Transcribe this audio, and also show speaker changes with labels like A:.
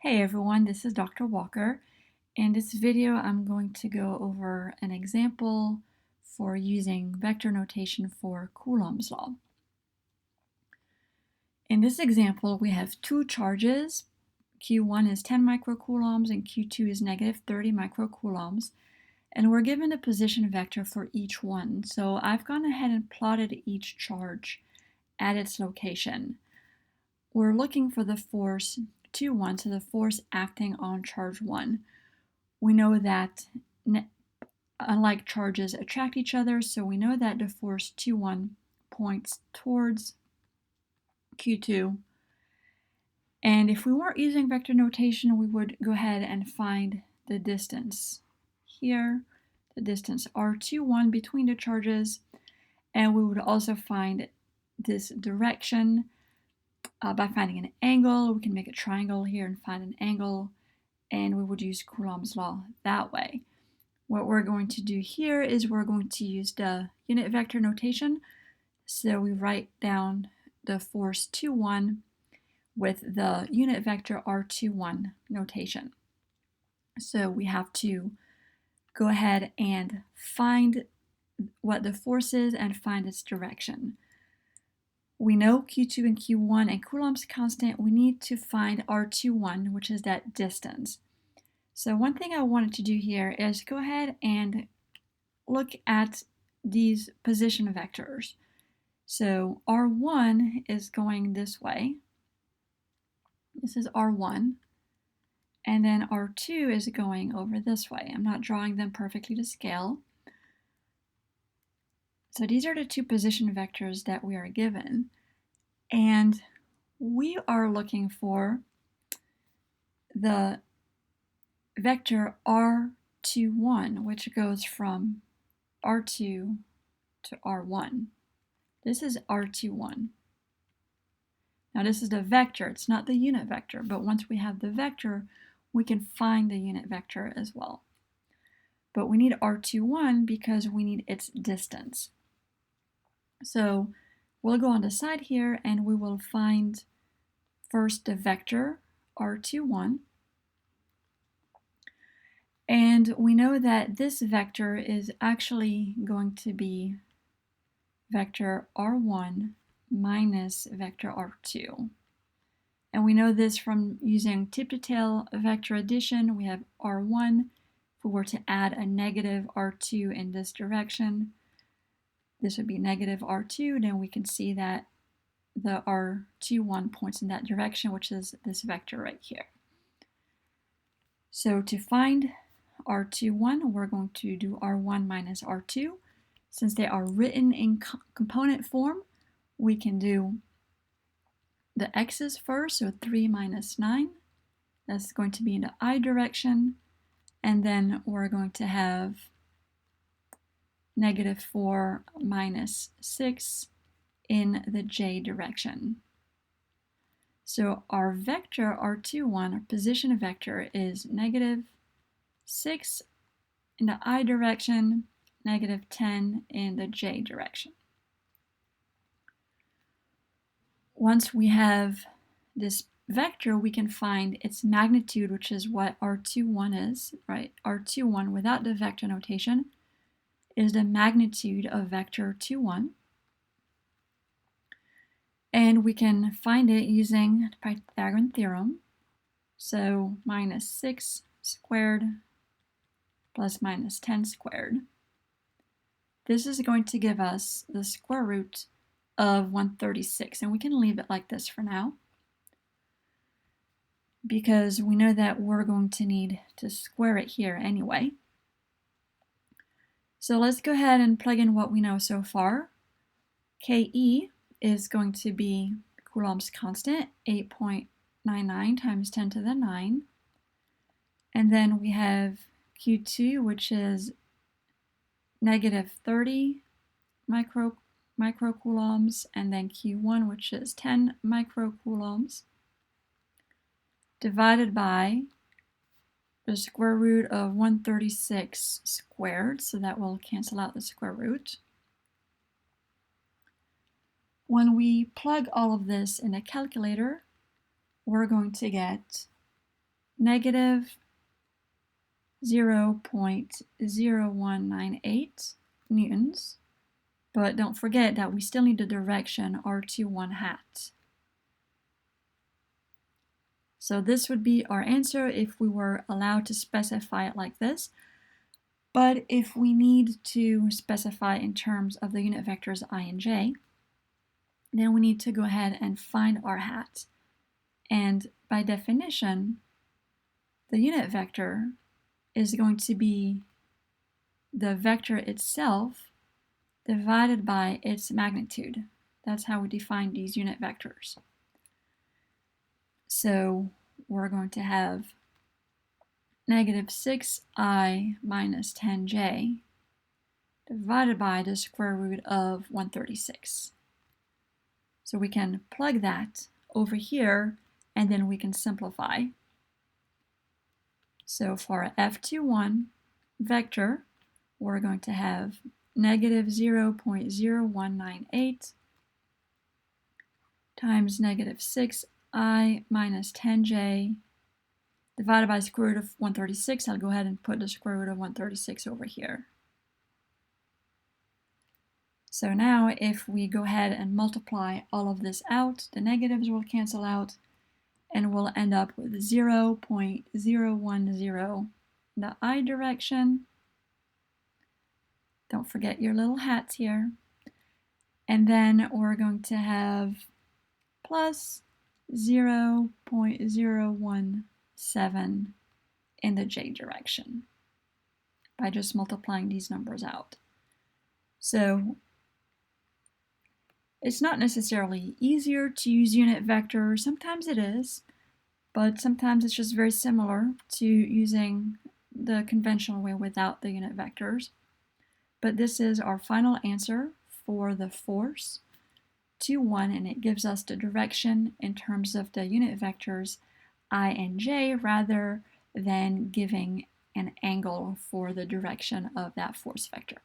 A: Hey everyone, this is Dr. Walker. In this video, I'm going to go over an example for using vector notation for Coulomb's law. In this example, we have two charges. Q1 is 10 microcoulombs and Q2 is negative 30 microcoulombs. And we're given the position vector for each one. So I've gone ahead and plotted each charge at its location. We're looking for the force 2-1, so the force acting on charge 1. We know that unlike charges attract each other, so we know that the force 2-1 points towards Q2. And if we weren't using vector notation, we would go ahead and find the distance here, the distance R21 between the charges, and we would also find this direction by finding an angle. We can make a triangle here and find an angle, and we would use Coulomb's law that way. What we're going to do here is we're going to use the unit vector notation. So we write down the force 2-1 with the unit vector R21 notation. So we have to go ahead and find what the force is and find its direction. We know Q2 and Q1 and Coulomb's constant. We need to find R21, which is that distance. So one thing I wanted to do here is go ahead and look at these position vectors. So R1 is going this way. This is R1. And then R2 is going over this way. I'm not drawing them perfectly to scale. So these are the two position vectors that we are given. And we are looking for the vector R21, which goes from R2 to R1. This is R21. Now this is the vector, it's not the unit vector, but once we have the vector, we can find the unit vector as well. But we need R21 because we need its distance. So we'll go on the side here and we will find first the vector R21. And we know that this vector is actually going to be vector R1 minus vector R2. And we know this from using tip-to-tail vector addition. We have R1. If we were to add a negative R2 in this direction, this would be negative R2. Then we can see that the R21 points in that direction, which is this vector right here. So to find R21, we're going to do R1 minus R2. Since they are written in component form, we can do the x's first, so 3 minus 9. That's going to be in the I direction. And then we're going to have negative 4 minus 6 in the j direction. So our vector R21, our position vector, is negative 6 in the I direction, negative 10 in the j direction. Once we have this vector, we can find its magnitude, which is what R21 is, right? R21 without the vector notation is the magnitude of vector 21. And we can find it using the Pythagorean theorem. So minus 6 squared plus minus 10 squared. This is going to give us the square root of 136, and we can leave it like this for now because we know that we're going to need to square it here anyway. So let's go ahead and plug in what we know so far. Ke is going to be Coulomb's constant, 8.99 times 10 to the 9. And then we have Q2, which is negative 30 microcoulombs, and then Q1, which is 10 microcoulombs, divided by the square root of 136 squared, so that will cancel out the square root. When we plug all of this in a calculator, we're going to get negative 0.0198 newtons. But don't forget that we still need the direction r21 hat. So this would be our answer if we were allowed to specify it like this. But if we need to specify in terms of the unit vectors I and j, then we need to go ahead and find our hat. And by definition, the unit vector is going to be the vector itself divided by its magnitude. That's how we define these unit vectors. So we're going to have negative 6i minus 10j divided by the square root of 136. So we can plug that over here, and then we can simplify. So for our f21 vector, we're going to have negative 0.0198 times negative 6i minus 10j divided by the square root of 136. I'll go ahead and put the square root of 136 over here. So now if we go ahead and multiply all of this out, the negatives will cancel out, and we'll end up with 0.010 in the I direction. Don't forget your little hats here. And then we're going to have plus 0.017 in the j direction by just multiplying these numbers out. So it's not necessarily easier to use unit vectors. Sometimes it is, but sometimes it's just very similar to using the conventional way without the unit vectors. But this is our final answer for the force 2, 1, and it gives us the direction in terms of the unit vectors I and j rather than giving an angle for the direction of that force vector.